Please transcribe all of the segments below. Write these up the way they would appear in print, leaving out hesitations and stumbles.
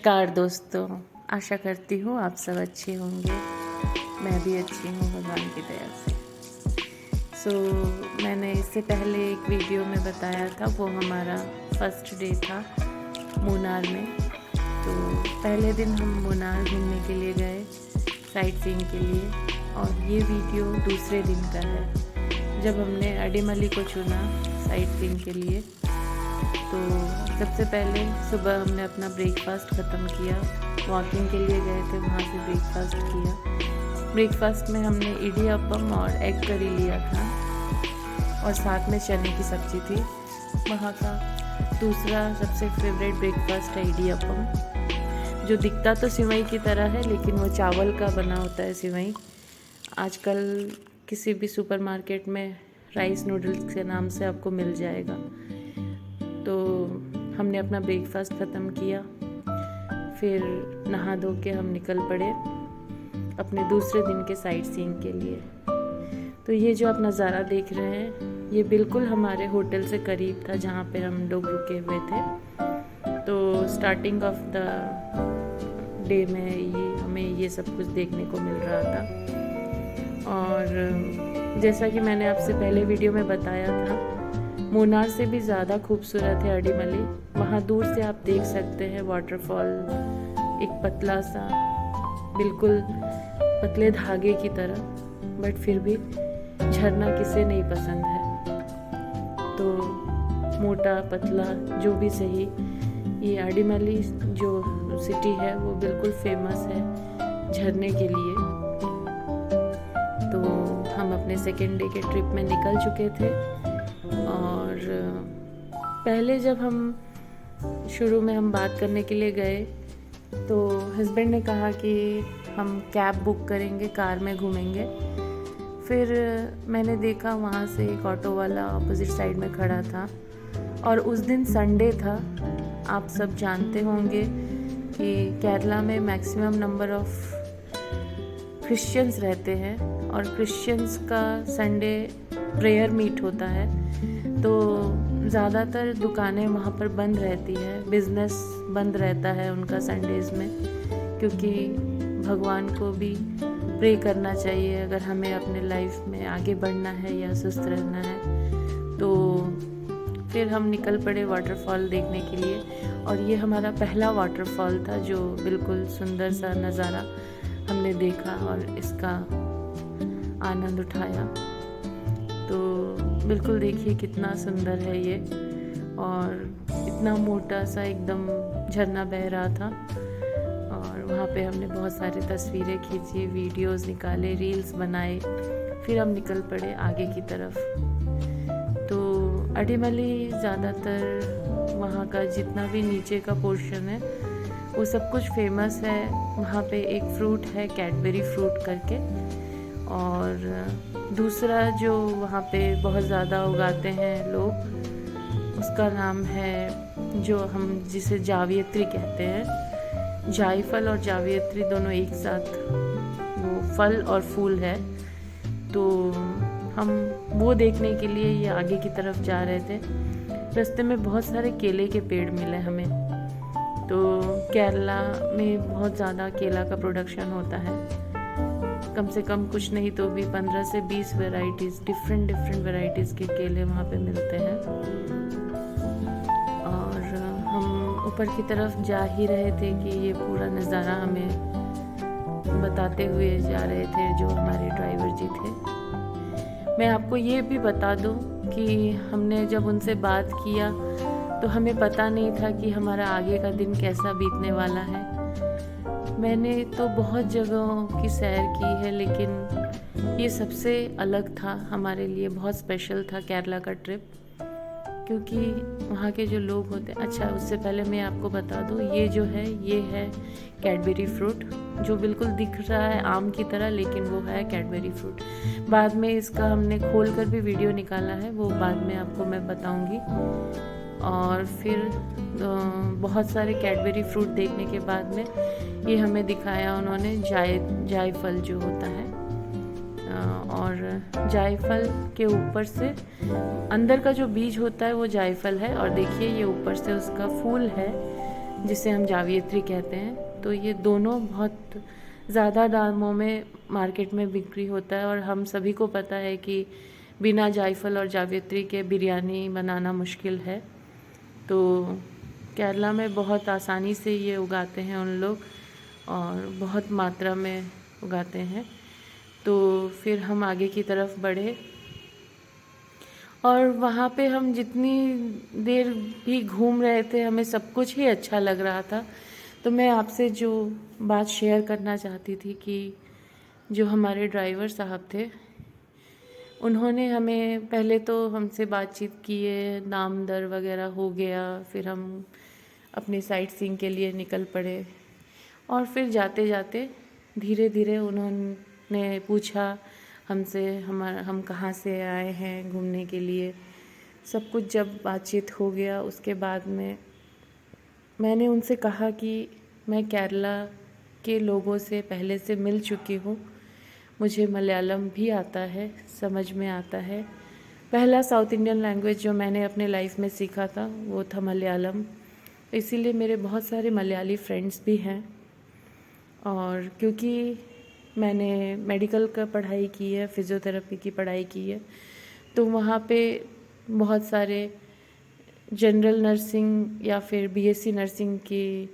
नमस्कार दोस्तों, आशा करती हूँ आप सब अच्छे होंगे। मैं भी अच्छी हूँ भगवान की दया से। मैंने इससे पहले एक वीडियो में बताया था, वो हमारा फर्स्ट डे था मुन्नार में। तो पहले दिन हम मुन्नार घूमने के लिए गए, साइट सीइंग के लिए, और ये वीडियो दूसरे दिन का है जब हमने अडीमली को चुना साइट सीइंग के लिए। तो सबसे पहले सुबह हमने अपना ब्रेकफास्ट ख़त्म किया, वॉकिंग के लिए गए थे, वहाँ से ब्रेकफास्ट किया। ब्रेकफास्ट में हमने इडियापम और एग करी लिया था, और साथ में चने की सब्ज़ी थी। वहाँ का दूसरा सबसे फेवरेट ब्रेकफास्ट है इडियापम, जो दिखता तो सिवई की तरह है, लेकिन वो चावल का बना होता है सिवई। आजकल किसी भी सुपरमार्केट में राइस नूडल्स के नाम से आपको मिल जाएगा। तो हमने अपना ब्रेकफास्ट ख़त्म किया, फिर नहा धो के हम निकल पड़े अपने दूसरे दिन के साइट सीइंग के लिए। तो ये जो आप नज़ारा देख रहे हैं, ये बिल्कुल हमारे होटल से करीब था जहाँ पे हम लोग रुके हुए थे। तो स्टार्टिंग ऑफ द डे में हमें ये सब कुछ देखने को मिल रहा था। और जैसा कि मैंने आपसे पहले वीडियो में बताया था, मुन्नार से भी ज़्यादा खूबसूरत है अडीमली। वहाँ दूर से आप देख सकते हैं वाटरफॉल, एक पतला सा, बिल्कुल पतले धागे की तरह, बट फिर भी झरना किसे नहीं पसंद है। तो मोटा पतला जो भी सही, ये अडीमली जो सिटी है वो बिल्कुल फेमस है झरने के लिए। तो हम अपने सेकेंड डे के ट्रिप में निकल चुके थे। और पहले जब हम शुरू में हम बात करने के लिए गए, तो हस्बैंड ने कहा कि हम कैब बुक करेंगे, कार में घूमेंगे। फिर मैंने देखा वहाँ से एक ऑटो वाला अपोजिट साइड में खड़ा था, और उस दिन संडे था। आप सब जानते होंगे कि केरला में मैक्सिमम नंबर ऑफ क्रिश्चियंस रहते हैं, और क्रिश्चियंस का संडे प्रेयर मीट होता है। तो ज़्यादातर दुकानें वहाँ पर बंद रहती है, बिज़नेस बंद रहता है उनका संडेज़ में, क्योंकि भगवान को भी प्रे करना चाहिए अगर हमें अपने लाइफ में आगे बढ़ना है या सुस्त रहना है। तो फिर हम निकल पड़े वाटरफॉल देखने के लिए, और ये हमारा पहला वाटरफॉल था जो बिल्कुल सुंदर सा नज़ारा हमने देखा और इसका आनंद उठाया। तो बिल्कुल देखिए कितना सुंदर है ये, और इतना मोटा सा एकदम झरना बह रहा था। और वहाँ पे हमने बहुत सारी तस्वीरें खींची, वीडियोस निकाले, रील्स बनाए। फिर हम निकल पड़े आगे की तरफ। तो अडीमली ज़्यादातर वहाँ का जितना भी नीचे का पोर्शन है वो सब कुछ फेमस है। वहाँ पे एक फ्रूट है, कैडबेरी फ्रूट करके, और दूसरा जो वहाँ पे बहुत ज़्यादा उगाते हैं लोग, उसका नाम है, जो हम जिसे जावियत्री कहते हैं। जायफल और जावियत्री दोनों एक साथ वो फल और फूल है। तो हम वो देखने के लिए ये आगे की तरफ जा रहे थे। रास्ते में बहुत सारे केले के पेड़ मिले हमें। तो केरला में बहुत ज़्यादा केला का प्रोडक्शन होता है, कम से कम कुछ नहीं तो भी 15 से 20 वैरायटीज़, डिफरेंट वैरायटीज़ के केले वहाँ पे मिलते हैं। और हम ऊपर की तरफ जा ही रहे थे कि ये पूरा नज़ारा हमें बताते हुए जा रहे थे जो हमारे ड्राइवर जी थे। मैं आपको ये भी बता दूँ कि हमने जब उनसे बात किया तो हमें पता नहीं था कि हमारा आगे का दिन कैसा बीतने वाला है। मैंने तो बहुत जगहों की सैर की है, लेकिन ये सबसे अलग था हमारे लिए, बहुत स्पेशल था केरला का ट्रिप, क्योंकि वहाँ के जो लोग होते हैं। अच्छा, उससे पहले मैं आपको बता दूँ, ये जो है ये है कैडबेरी फ्रूट, जो बिल्कुल दिख रहा है आम की तरह, लेकिन वो है कैडबेरी फ्रूट। बाद में इसका हमने खोल कर भी वीडियो निकाला है, वो बाद में आपको मैं बताऊँगी। और फिर बहुत सारे कैडबेरी फ्रूट देखने के बाद में ये हमें दिखाया उन्होंने जायफल जो होता है, और जायफल के ऊपर से अंदर का जो बीज होता है वो जायफल है, और देखिए ये ऊपर से उसका फूल है जिसे हम जावियत्री कहते हैं। तो ये दोनों बहुत ज़्यादा दामों में मार्केट में बिक्री होता है और हम सभी को पता है कि बिना जायफल और जावित्री के बिरयानी बनाना मुश्किल है। तो केरला में बहुत आसानी से ये उगाते हैं उन लोग और बहुत मात्रा में उगाते हैं। तो फिर हम आगे की तरफ बढ़े और वहाँ पे हम जितनी देर भी घूम रहे थे हमें सब कुछ ही अच्छा लग रहा था। तो मैं आपसे जो बात शेयर करना चाहती थी कि जो हमारे ड्राइवर साहब थे उन्होंने हमें पहले तो हमसे बातचीत किए, नाम दर वगैरह हो गया, फिर हम अपने साइट सीइंग के लिए निकल पड़े और फिर जाते जाते धीरे धीरे उन्होंने पूछा हमसे हम कहाँ से आए हैं घूमने के लिए। सब कुछ जब बातचीत हो गया उसके बाद में मैंने उनसे कहा कि मैं केरला के लोगों से पहले से मिल चुकी हूँ, मुझे मलयालम भी आता है, समझ में आता है। पहला साउथ इंडियन लैंग्वेज जो मैंने अपने लाइफ में सीखा था वो था मलयालम, इसीलिए मेरे बहुत सारे मलयाली फ्रेंड्स भी हैं। और क्योंकि मैंने मेडिकल का पढ़ाई की है, फिज़ियोथेरेपी की पढ़ाई की है, तो वहाँ पे बहुत सारे जनरल नर्सिंग या फिर बीएससी नर्सिंग की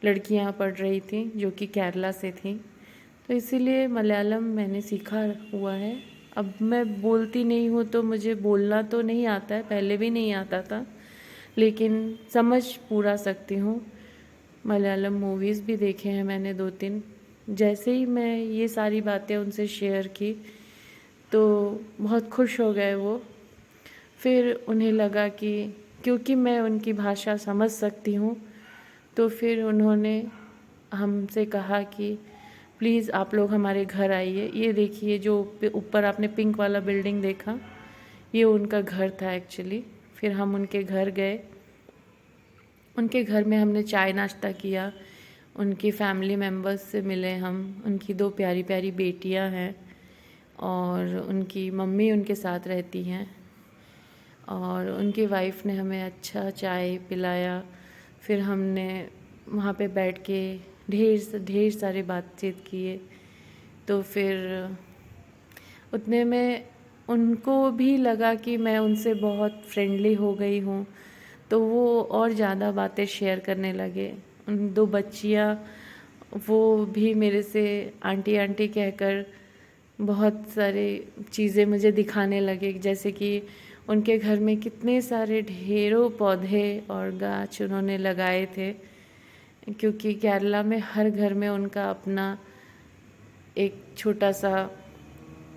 लड़कियाँ पढ़ रही थी जो कि केरला से थी। तो इसीलिए मलयालम मैंने सीखा हुआ है। अब मैं बोलती नहीं हूँ तो मुझे बोलना तो नहीं आता है, पहले भी नहीं आता था, लेकिन समझ पूरा सकती हूँ। मलयालम मूवीज़ भी देखे हैं मैंने 2-3। जैसे ही मैं ये सारी बातें उनसे शेयर की तो बहुत खुश हो गए वो। फिर उन्हें लगा कि क्योंकि मैं उनकी भाषा समझ सकती हूँ तो फिर उन्होंने हमसे कहा कि प्लीज़ आप लोग हमारे घर आइए। ये देखिए जो ऊपर आपने पिंक वाला बिल्डिंग देखा, ये उनका घर था एक्चुअली। फिर हम उनके घर गए, उनके घर में हमने चाय नाश्ता किया, उनकी फैमिली मेम्बर्स से मिले हम। उनकी 2 प्यारी प्यारी बेटियां हैं और उनकी मम्मी उनके साथ रहती हैं और उनकी वाइफ ने हमें अच्छा चाय पिलाया। फिर हमने वहाँ पे बैठ के ढेर सारी बातचीत किए। तो फिर उतने में उनको भी लगा कि मैं उनसे बहुत फ्रेंडली हो गई हूँ, तो वो और ज़्यादा बातें शेयर करने लगे। उन 2 बच्चियाँ वो भी मेरे से आंटी आंटी कहकर बहुत सारी चीज़ें मुझे दिखाने लगे, जैसे कि उनके घर में कितने सारे ढेरों पौधे और गाछ उन्होंने लगाए थे, क्योंकि केरला में हर घर में उनका अपना एक छोटा सा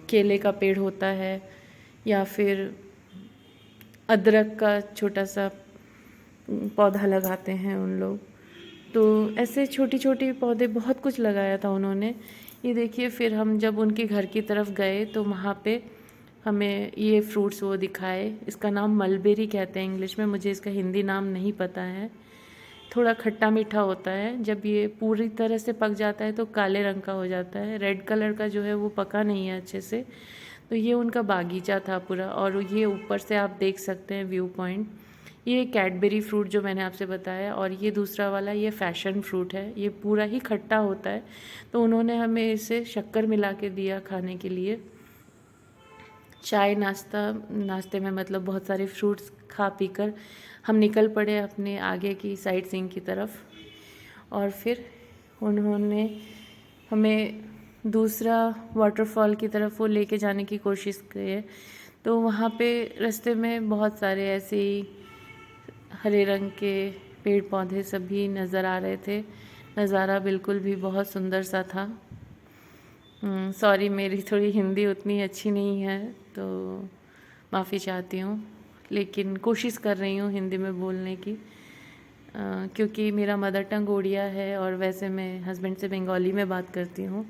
केले का पेड़ होता है या फिर अदरक का छोटा सा पौधा लगाते हैं उन लोग। तो ऐसे छोटी छोटी पौधे बहुत कुछ लगाया था उन्होंने। ये देखिए, फिर हम जब उनके घर की तरफ गए तो वहाँ पे हमें ये फ्रूट्स वो दिखाए। इसका नाम मलबेरी कहते हैं इंग्लिश में, मुझे इसका हिंदी नाम नहीं पता है। थोड़ा खट्टा मीठा होता है, जब ये पूरी तरह से पक जाता है तो काले रंग का हो जाता है, रेड कलर का जो है वो पका नहीं है अच्छे से। तो ये उनका बागीचा था पूरा और ये ऊपर से आप देख सकते हैं व्यू पॉइंट। ये कैडबेरी फ्रूट जो मैंने आपसे बताया, और ये दूसरा वाला ये फैशन फ्रूट है, ये पूरा ही खट्टा होता है। तो उन्होंने हमें इसे शक्कर मिला के दिया खाने के लिए। चाय नाश्ते में मतलब बहुत सारे फ्रूट्स खा पी कर हम निकल पड़े अपने आगे की साइट सीइंग की तरफ। और फिर उन्होंने हमें दूसरा वाटरफॉल की तरफ वो लेके जाने की कोशिश की। तो वहाँ पे रास्ते में बहुत सारे ऐसे ही हरे रंग के पेड़ पौधे सभी नज़र आ रहे थे। नज़ारा बिल्कुल भी बहुत सुंदर सा था। सॉरी, मेरी थोड़ी हिंदी उतनी अच्छी नहीं है तो माफ़ी चाहती हूँ, लेकिन कोशिश कर रही हूँ हिंदी में बोलने की, क्योंकि मेरा मदर टंग उड़िया है और वैसे मैं हस्बैंड से बंगाली में बात करती हूँ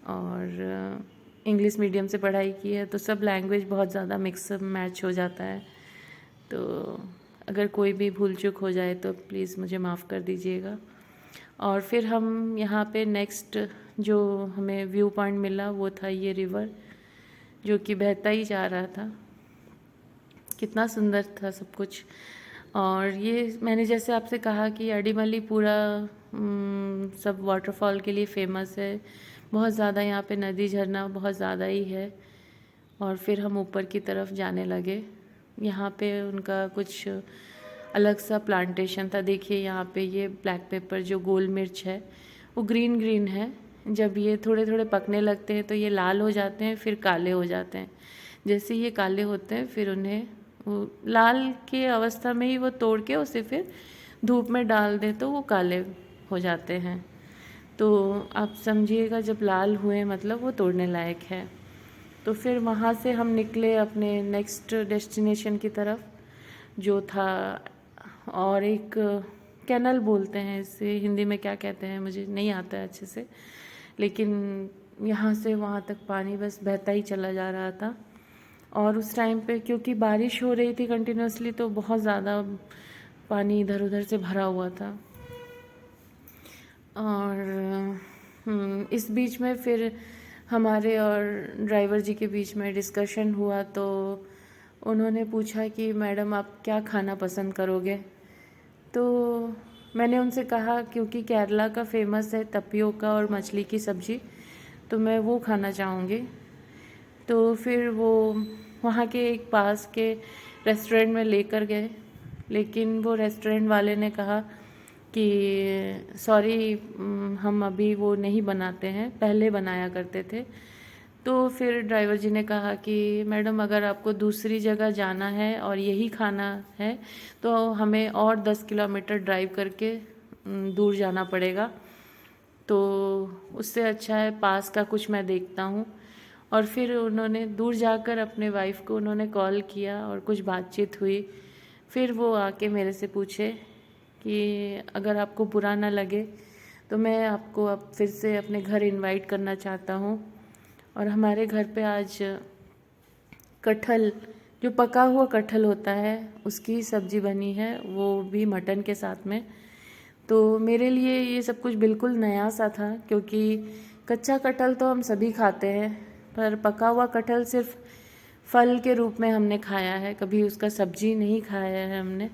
और इंग्लिश मीडियम से पढ़ाई की है, तो सब लैंग्वेज बहुत ज़्यादा मिक्स मैच हो जाता है। तो अगर कोई भी भूल चूक हो जाए तो प्लीज़ मुझे माफ़ कर दीजिएगा। और फिर हम यहाँ पे नेक्स्ट जो हमें व्यू पॉइंट मिला वो था ये रिवर, जो कि बहता ही जा रहा था। कितना सुंदर था सब कुछ। और ये मैंने जैसे आपसे कहा कि अडीमली पूरा सब वाटरफॉल के लिए फेमस है। बहुत ज़्यादा यहाँ पे नदी झरना बहुत ज़्यादा ही है। और फिर हम ऊपर की तरफ जाने लगे। यहाँ पे उनका कुछ अलग सा प्लांटेशन था। देखिए यहाँ पे ये ब्लैक पेपर जो गोल मिर्च है वो ग्रीन ग्रीन है। जब ये थोड़े थोड़े पकने लगते हैं तो ये लाल हो जाते हैं, फिर काले हो जाते हैं। जैसे ये काले होते हैं फिर उन्हें वो लाल के अवस्था में ही वो तोड़ के उसे फिर धूप में डाल दें तो वो काले हो जाते हैं। तो आप समझिएगा जब लाल हुए मतलब वो तोड़ने लायक है। तो फिर वहाँ से हम निकले अपने नेक्स्ट डेस्टिनेशन की तरफ, जो था और एक कैनल बोलते हैं इसे, हिंदी में क्या कहते हैं मुझे नहीं आता है अच्छे से, लेकिन यहाँ से वहाँ तक पानी बस बहता ही चला जा रहा था। और उस टाइम पे क्योंकि बारिश हो रही थी कंटिन्यूसली तो बहुत ज़्यादा पानी इधर उधर से भरा हुआ था। और इस बीच में फिर हमारे और ड्राइवर जी के बीच में डिस्कशन हुआ। तो उन्होंने पूछा कि मैडम आप क्या खाना पसंद करोगे। तो मैंने उनसे कहा क्योंकि केरला का फेमस है तपियोका और मछली की सब्ज़ी, तो मैं वो खाना चाहूँगी। तो फिर वो वहाँ के एक पास के रेस्टोरेंट में लेकर गए, लेकिन वो रेस्टोरेंट वाले ने कहा कि सॉरी हम अभी वो नहीं बनाते हैं, पहले बनाया करते थे। तो फिर ड्राइवर जी ने कहा कि मैडम अगर आपको दूसरी जगह जाना है और यही खाना है तो हमें और 10 किलोमीटर ड्राइव करके दूर जाना पड़ेगा, तो उससे अच्छा है पास का कुछ मैं देखता हूँ। और फिर उन्होंने दूर जाकर अपने वाइफ को उन्होंने कॉल किया और कुछ बातचीत हुई। फिर वो आके मेरे से पूछे कि अगर आपको बुरा ना लगे तो मैं आपको अब फिर से अपने घर इनवाइट करना चाहता हूँ। और हमारे घर पे आज कटहल, जो पका हुआ कटहल होता है उसकी सब्ज़ी बनी है, वो भी मटन के साथ में। तो मेरे लिए ये सब कुछ बिल्कुल नया सा था, क्योंकि कच्चा कटहल तो हम सभी खाते हैं, पर पका हुआ कटहल सिर्फ फल के रूप में हमने खाया है, कभी उसका सब्ज़ी नहीं खाया है हमने।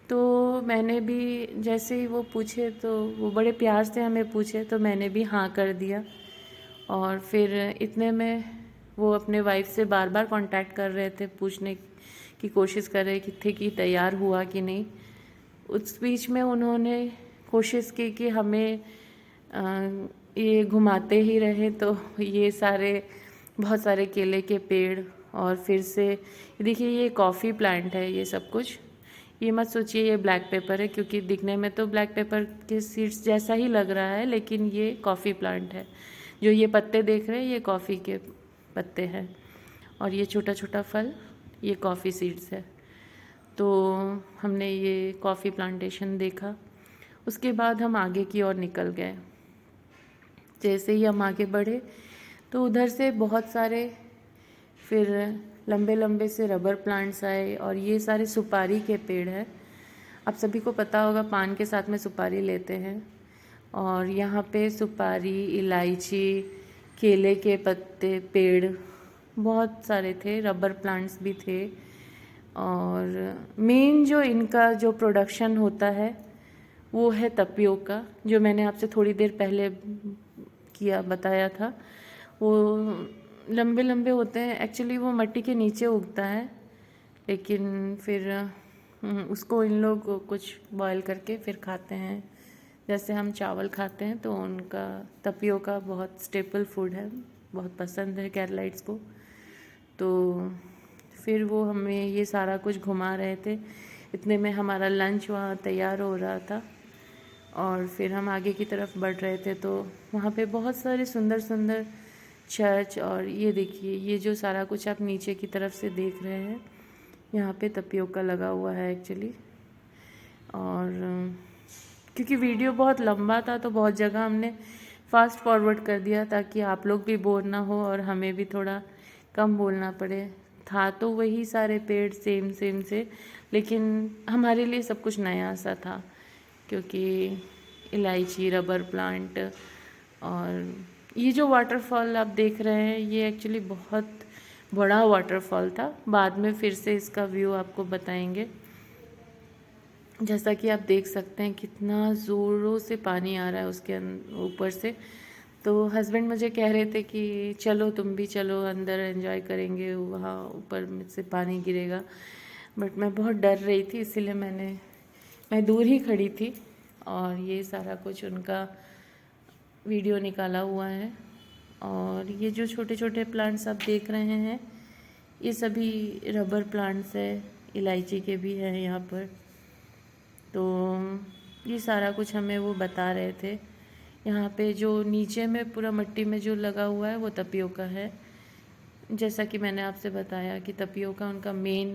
तो मैंने भी जैसे ही वो पूछे तो वो बड़े प्यार से हमें पूछे तो मैंने भी हाँ कर दिया। और फिर इतने में वो अपने वाइफ से बार बार कांटेक्ट कर रहे थे, पूछने की कोशिश कर रहे थे कि तैयार हुआ कि नहीं। उस बीच में उन्होंने कोशिश की कि हमें ये घुमाते ही रहे। तो ये सारे बहुत सारे केले के पेड़, और फिर से देखिए ये कॉफ़ी प्लांट है ये सब कुछ। ये मत सोचिए ये ब्लैक पेपर है, क्योंकि दिखने में तो ब्लैक पेपर के सीड्स जैसा ही लग रहा है, लेकिन ये कॉफ़ी प्लांट है। जो ये पत्ते देख रहे हैं ये कॉफ़ी के पत्ते हैं, और ये छोटा छोटा फल ये कॉफ़ी सीड्स है। तो हमने ये कॉफ़ी प्लांटेशन देखा। उसके बाद हम आगे की ओर निकल गए। जैसे ही हम आगे बढ़े तो उधर से बहुत सारे फिर लंबे लंबे से रबर प्लांट्स आए, और ये सारे सुपारी के पेड़ हैं। आप सभी को पता होगा पान के साथ में सुपारी लेते हैं, और यहाँ पे सुपारी, इलायची, केले के पत्ते, पेड़ बहुत सारे थे, रबर प्लांट्स भी थे। और मेन जो इनका जो प्रोडक्शन होता है वो है तपियोका, जो मैंने आपसे थोड़ी देर पहले बताया था। वो लंबे लंबे होते हैं, एक्चुअली वो मिट्टी के नीचे उगता है, लेकिन फिर उसको इन लोग कुछ बॉयल करके फिर खाते हैं, जैसे हम चावल खाते हैं। तो उनका तपियोका बहुत स्टेपल फूड है, बहुत पसंद है केरलाइट्स को। तो फिर वो हमें ये सारा कुछ घुमा रहे थे। इतने में हमारा लंच वहाँ तैयार हो रहा था, और फिर हम आगे की तरफ बढ़ रहे थे। तो वहाँ पे बहुत सारे सुंदर सुंदर चर्च, और ये देखिए ये जो सारा कुछ आप नीचे की तरफ से देख रहे हैं यहाँ पे तपियोका लगा हुआ है एक्चुअली। और क्योंकि वीडियो बहुत लंबा था तो बहुत जगह हमने फास्ट फॉरवर्ड कर दिया, ताकि आप लोग भी बोर ना हो और हमें भी थोड़ा कम बोलना पड़े। था तो वही सारे पेड़ सेम सेम से, लेकिन हमारे लिए सब कुछ नया सा था, क्योंकि इलायची, रबर प्लांट, और ये जो वाटरफॉल आप देख रहे हैं ये एक्चुअली बहुत बड़ा वाटरफॉल था। बाद में फिर से इसका व्यू आपको बताएंगे। जैसा कि आप देख सकते हैं कितना ज़ोरों से पानी आ रहा है उसके ऊपर से। तो हस्बैंड मुझे कह रहे थे कि चलो तुम भी चलो अंदर, एंजॉय करेंगे, वहाँ ऊपर में से पानी गिरेगा। बट मैं बहुत डर रही थी, इसीलिए मैं दूर ही खड़ी थी और ये सारा कुछ उनका वीडियो निकाला हुआ है। और ये जो छोटे छोटे प्लांट्स आप देख रहे हैं ये सभी रबर प्लांट्स है, इलायची के भी हैं यहाँ पर। तो ये सारा कुछ हमें वो बता रहे थे। यहाँ पे जो नीचे में पूरा मिट्टी में जो लगा हुआ है वो तपियोका है। जैसा कि मैंने आपसे बताया कि तपियोका उनका मेन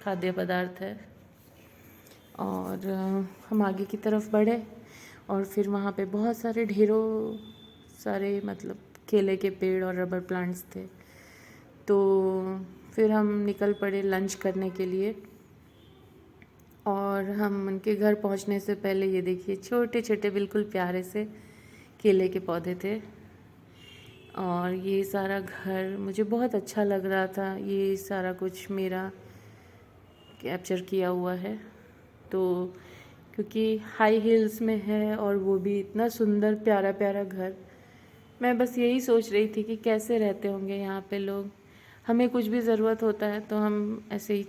खाद्य पदार्थ है। और हम आगे की तरफ बढ़े और फिर वहाँ पे बहुत सारे ढेरों सारे मतलब केले के पेड़ और रबर प्लांट्स थे। तो फिर हम निकल पड़े लंच करने के लिए। और हम उनके घर पहुंचने से पहले ये देखिए छोटे छोटे बिल्कुल प्यारे से केले के पौधे थे। और ये सारा घर मुझे बहुत अच्छा लग रहा था, ये सारा कुछ मेरा कैप्चर किया हुआ है। तो क्योंकि हाई हिल्स में है और वो भी इतना सुंदर प्यारा प्यारा घर, मैं बस यही सोच रही थी कि कैसे रहते होंगे यहाँ पे लोग। हमें कुछ भी ज़रूरत होता है तो हम ऐसे ही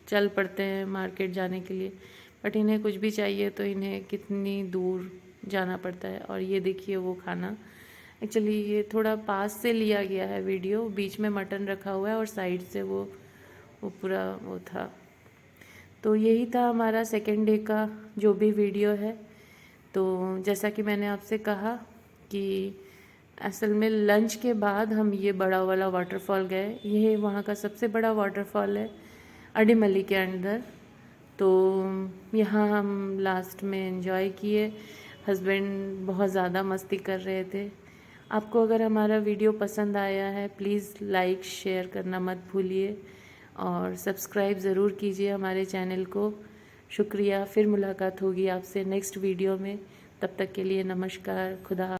चल पड़ते हैं मार्केट जाने के लिए, बट इन्हें कुछ भी चाहिए तो इन्हें कितनी दूर जाना पड़ता है। और ये देखिए वो खाना, एक्चुअली ये थोड़ा पास से लिया गया है वीडियो, बीच में मटन रखा हुआ है और साइड से वो पूरा वो था। तो यही था हमारा सेकेंड डे का जो भी वीडियो है। तो जैसा कि मैंने आपसे कहा कि असल में लंच के बाद हम ये बड़ा वाला वाटरफॉल गए। ये वहाँ का सबसे बड़ा वाटरफॉल है अडीमली के अंदर। तो यहाँ हम लास्ट में एंजॉय किए। हस्बैंड बहुत ज़्यादा मस्ती कर रहे थे। आपको अगर हमारा वीडियो पसंद आया है प्लीज़ लाइक शेयर करना मत भूलिए और सब्सक्राइब ज़रूर कीजिए हमारे चैनल को। शुक्रिया। फिर मुलाकात होगी आपसे नेक्स्ट वीडियो में। तब तक के लिए नमस्कार, खुदा।